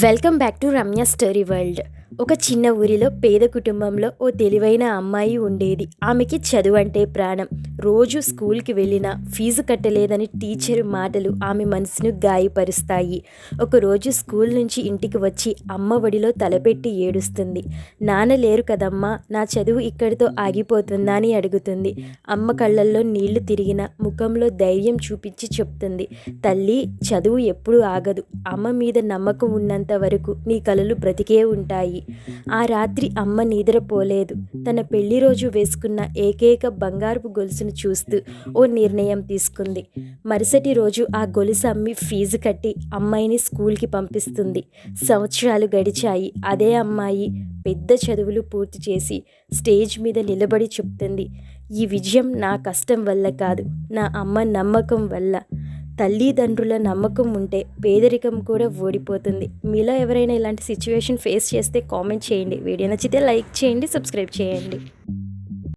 Welcome back to Ramya story world. ఒక చిన్న ఊరిలో పేద కుటుంబంలో ఓ తెలివైన అమ్మాయి ఉండేది. ఆమెకి చదువు అంటే ప్రాణం. రోజు స్కూల్కి వెళ్ళినా ఫీజు కట్టలేదని టీచర్ మాటలు ఆమె మనసును గాయపరుస్తాయి. ఒకరోజు స్కూల్ నుంచి ఇంటికి వచ్చి అమ్మ ఒడిలో తలపెట్టి ఏడుస్తుంది. నాన్న లేరు కదమ్మా, నా చదువు ఇక్కడితో ఆగిపోతుందా అని అడుగుతుంది. అమ్మ కళ్ళల్లో నీళ్లు తిరిగిన ముఖంలో ధైర్యం చూపించి చెప్తుంది, తల్లి, చదువు ఎప్పుడూ ఆగదు. అమ్మ మీద నమ్మకం ఉన్నంత వరకు నీ కలలు బ్రతికే ఉంటాయి. ఆ రాత్రి అమ్మ నిద్రపోలేదు. తన పెళ్లి రోజు వేసుకున్న ఏకైక బంగారపు గొలుసును చూస్తూ ఓ నిర్ణయం తీసుకుంది. మరుసటి రోజు ఆ గొలుసు అమ్మి ఫీజు కట్టి అమ్మాయిని స్కూల్కి పంపిస్తుంది. సంవత్సరాలు గడిచాయి. అదే అమ్మాయి పెద్ద చదువులు పూర్తి చేసి స్టేజ్ మీద నిలబడి చెప్తుంది, ఈ విజయం నా కష్టం వల్ల కాదు, నా అమ్మ నమ్మకం వల్ల. తల్లిదండ్రుల నమ్మకం ఉంటే పేదరికం కూడా ఓడిపోతుంది. మీలో ఎవరైనా ఇలాంటి సిచ్యువేషన్ ఫేస్ చేస్తే కామెంట్ చేయండి. వీడియో నచ్చితే లైక్ చేయండి, సబ్స్క్రైబ్ చేయండి.